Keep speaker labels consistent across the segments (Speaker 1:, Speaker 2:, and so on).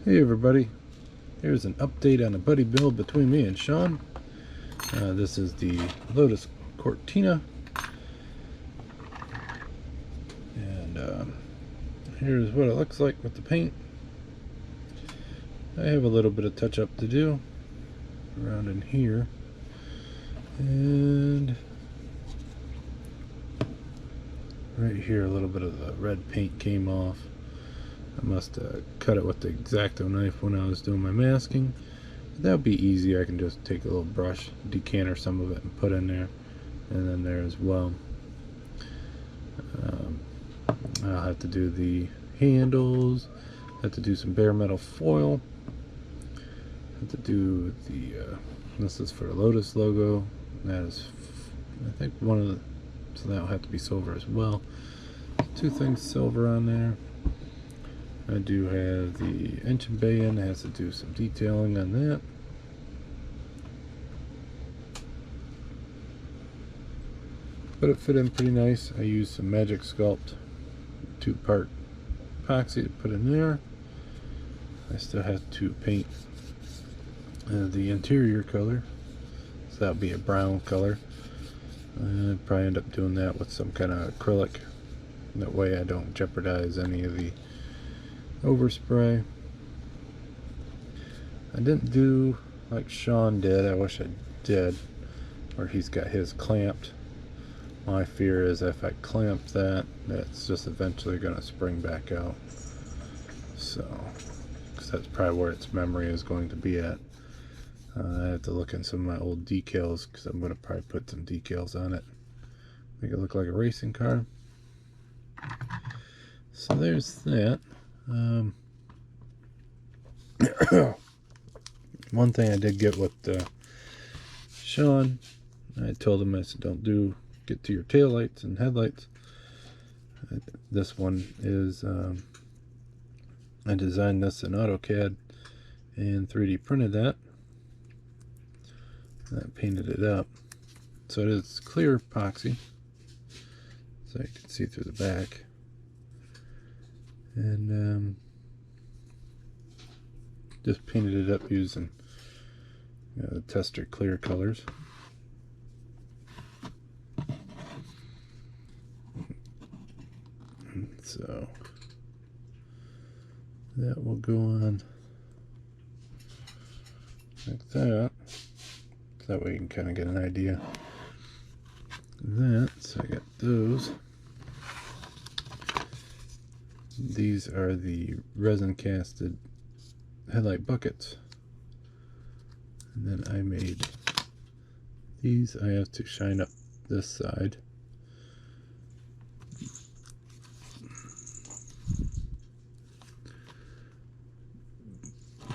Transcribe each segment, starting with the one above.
Speaker 1: Hey everybody, here's an update on a buddy build between me and Sean. This is the Lotus Cortina, and here's what it looks like with the paint. I have a little bit of touch up to do around in here, and right here a little bit of the red paint came off. I must have cut it with the X-Acto knife when I was doing my masking. That'll be easy. I can just take a little brush, decanter some of it, and put in there, and then there as well. I'll have to do the handles, have to do some bare metal foil, have to do the this is for the Lotus logo. That is, I think, one of the, so that'll have to be silver as well. Two things silver on there. I do have the engine bay in, has to do some detailing on that. But it fit in pretty nice. I used some Magic Sculpt 2-part epoxy to put in there. I still have to paint the interior color, so that'll be a brown color. I'd probably end up doing that with some kind of acrylic. That way I don't jeopardize any of the overspray. I didn't do like Sean did. I wish I did, where he's got his clamped. My fear is if I clamp that, that's just eventually going to spring back out. So, because that's probably where its memory is going to be at. I have to look in some of my old decals, because I'm going to probably put some decals on it, make it look like a racing car. So there's that. One thing I did get with Sean, I told him, I said, don't get to your tail lights and headlights. This one is, I designed this in AutoCAD and 3D printed that. And I painted it up. So it is clear epoxy, so you can see through the back. And just painted it up using the tester clear colors. So that will go on like that. So that way you can kind of get an idea of that. So I got those. These are the resin casted headlight buckets. And then I made these. I have to shine up this side.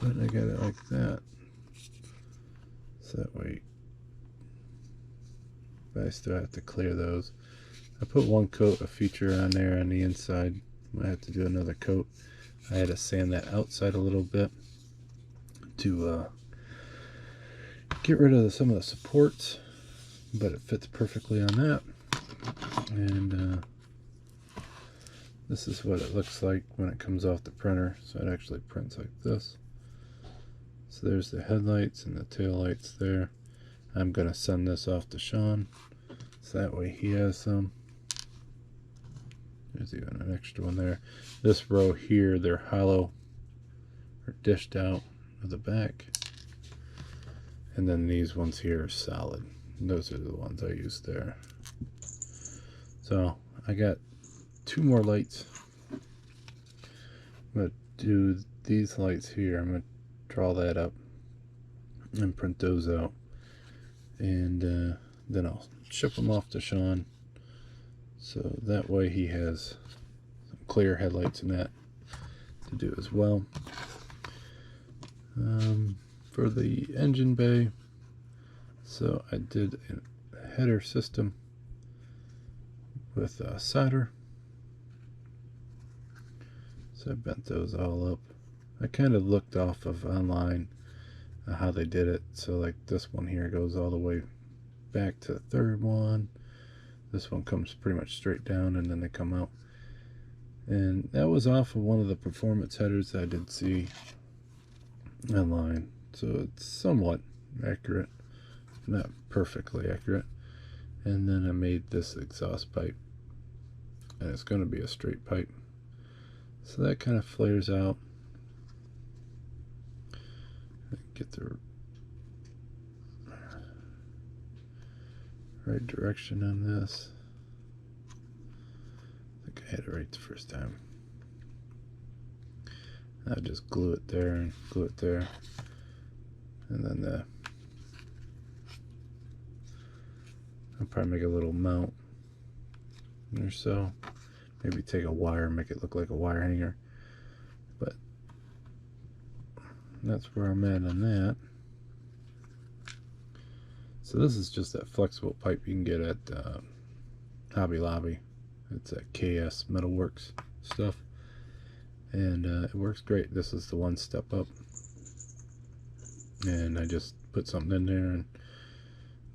Speaker 1: But I got it like that. So that way, but I still have to clear those. I put one coat of feature on there on the inside. I have to do another coat. I had to sand that outside a little bit to get rid of some of the supports, but it fits perfectly on that. And this is what it looks like when it comes off the printer. So it actually prints like this. So there's the headlights and the tail lights there. I'm going to send this off to Sean, so that way he has some. There's even an extra one there. This row here, they're hollow or dished out of the back. And then these ones here are solid. And those are the ones I used there. So I got 2 more lights. I'm going to do these lights here. I'm going to draw that up and print those out. And then I'll ship them off to Sean. So that way he has some clear headlights and that to do as well. For the engine bay, so I did a header system with solder. So I bent those all up. I kind of looked off of online how they did it. So like this one here goes all the way back to the third one. This one comes pretty much straight down and then they come out. And that was off of one of the performance headers that I did see online, so it's somewhat accurate, not perfectly accurate. And then I made this exhaust pipe, and it's going to be a straight pipe, so that kind of flares out. Get the right direction on this. I think I had it right the first time. I'll just glue it there and glue it there, and then I'll probably make a little mount or so. Maybe take a wire and make it look like a wire hanger. But that's where I'm at on that. So this is just that flexible pipe you can get at Hobby Lobby. It's at KS Metalworks stuff, and it works great. This is the one step up, and I just put something in there and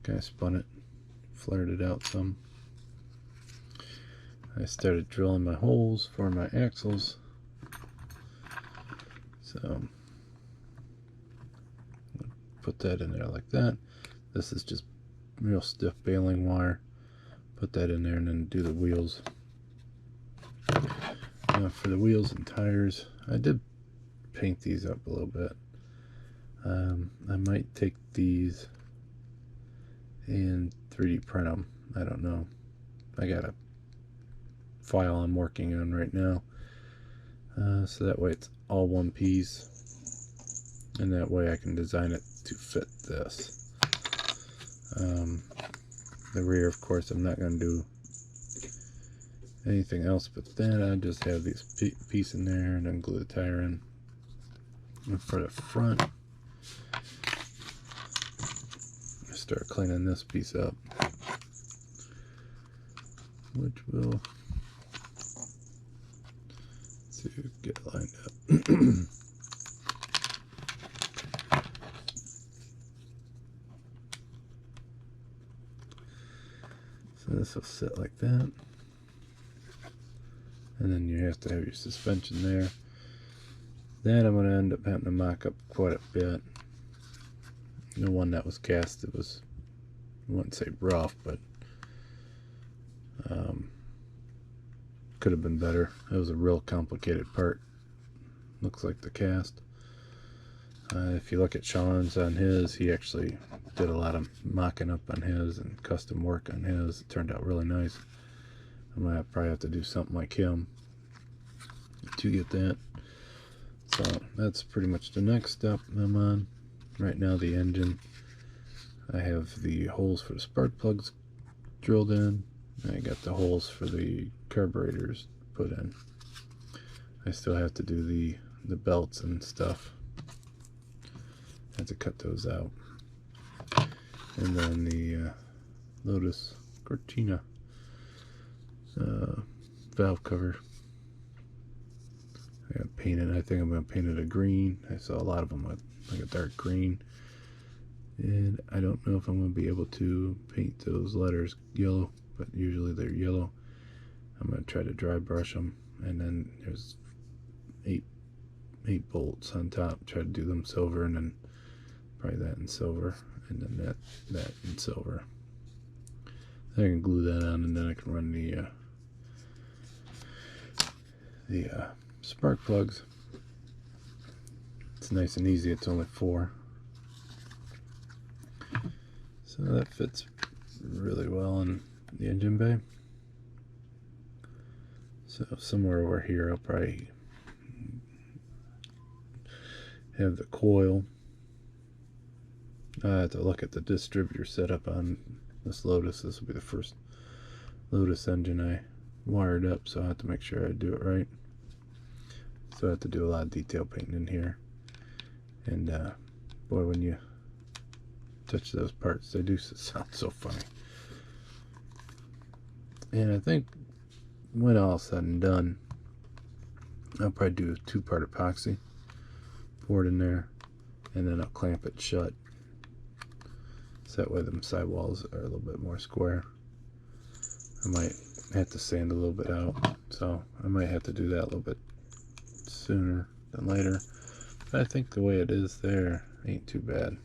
Speaker 1: kind of spun it, flared it out some. I started drilling my holes for my axles, so put that in there like that. This is just real stiff baling wire. Put that in there and then do the wheels. For the wheels and tires, I did paint these up a little bit. I might take these and 3D print them. I don't know. I got a file I'm working on right now, so that way it's all one piece, and that way I can design it to fit this. The rear, of course, I'm not going to do anything else but that. I just have this piece in there and then glue the tire in. And for the front, I start cleaning this piece up, which will get lined up. So this will sit like that, and then you have to have your suspension there. That I'm going to end up having to mock up quite a bit. The one that was cast, it was, I wouldn't say rough, but could have been better. It was a real complicated part. Looks like the cast. If you look at Sean's on his, he actually did a lot of mocking up on his and custom work on his. It turned out really nice. I might probably have to do something like him to get that. So that's pretty much the next step I'm on. Right now, the engine, I have the holes for the spark plugs drilled in. I got the holes for the carburetors put in. I still have to do the belts and stuff. I have to cut those out. And then the Lotus Cortina valve cover, I got painted. I think I'm going to paint it a green. I saw a lot of them with like a dark green, and I don't know if I'm going to be able to paint those letters yellow, but usually they're yellow. I'm going to try to dry brush them, and then there's eight bolts on top. Try to do them silver, and then probably that in silver, and then that in silver. Then I can glue that on, and then I can run the spark plugs. It's nice and easy. It's only 4, so that fits really well in the engine bay. So somewhere over here I'll probably have the coil. I have to look at the distributor setup on this Lotus. This will be the first Lotus engine I wired up, so I have to make sure I do it right. So I have to do a lot of detail painting in here. And boy, when you touch those parts, they do sound so funny. And I think when all's said and done, I'll probably do a 2-part epoxy, pour it in there, and then I'll clamp it shut. So that way them sidewalls are a little bit more square. I might have to sand a little bit out, so I might have to do that a little bit sooner than later. But I think the way it is there ain't too bad.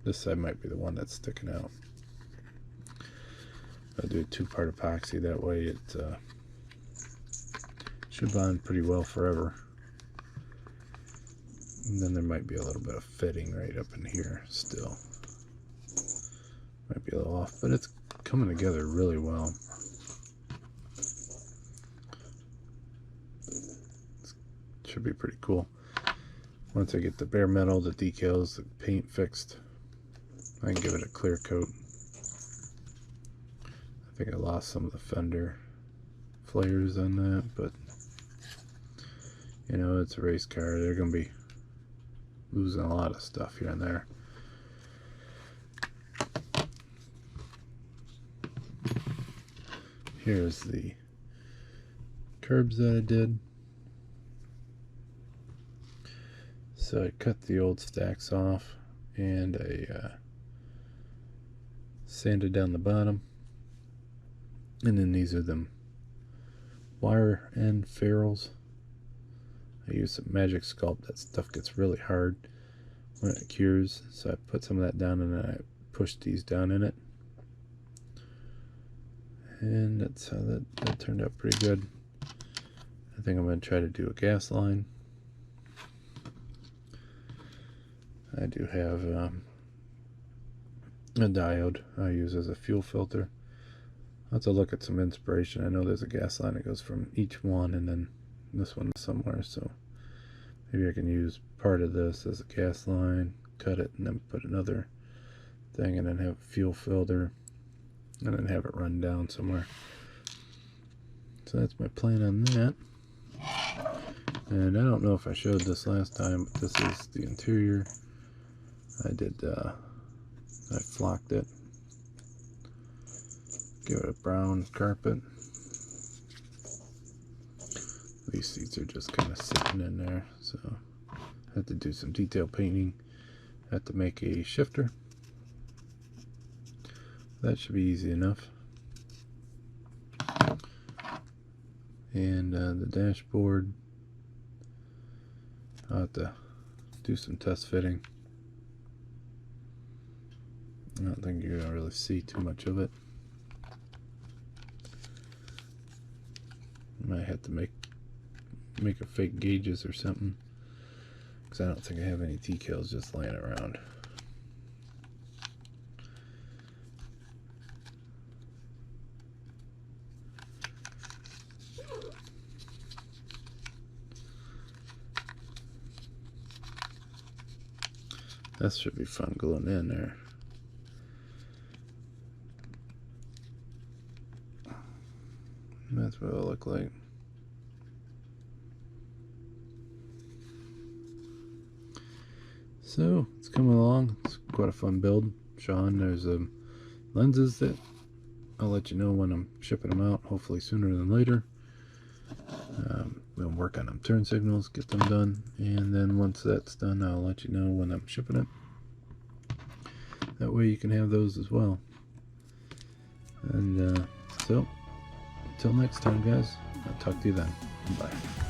Speaker 1: This side might be the one that's sticking out. I'll do a 2-part epoxy, that way it should bond pretty well forever. And then there might be a little bit of fitting right up in here still. Might be a little off, but it's coming together really well. Should be pretty cool. Once I get the bare metal, the decals, the paint fixed, I can give it a clear coat. I think I lost some of the fender flares on that, but you know, it's a race car. They're going to be losing a lot of stuff here and there. Here's the curbs that I did. So I cut the old stacks off and I sanded down the bottom. And then these are them wire end ferrules. I use some Magic Sculpt. That stuff gets really hard when it cures. So I put some of that down and then I pushed these down in it. And that's how that turned out pretty good. I think I'm going to try to do a gas line. I do have a diode I use as a fuel filter. I'll have to look at some inspiration. I know there's a gas line that goes from each one and then this one somewhere, so maybe I can use part of this as a gas line, cut it, and then put another thing and then have a fuel filter and then have it run down somewhere. So that's my plan on that. And I don't know if I showed this last time, but this is the interior. I flocked it. Give it a brown carpet. These seats are just kind of sitting in there, so I had to do some detail painting. I had to make a shifter. That should be easy enough. And the dashboard, I'll have to do some test fitting. I don't think you're gonna really see too much of it. Might have to make a fake gauges or something, because I don't think I have any decals just laying around. That should be fun gluing in there. That's what it'll look like. So it's coming along. It's quite a fun build. Sean, there's lenses that I'll let you know when I'm shipping them out, hopefully sooner than later. We'll work on them turn signals, get them done, and then once that's done, I'll let you know when I'm shipping it. That way you can have those as well. And so until next time, guys, I'll talk to you then. Bye.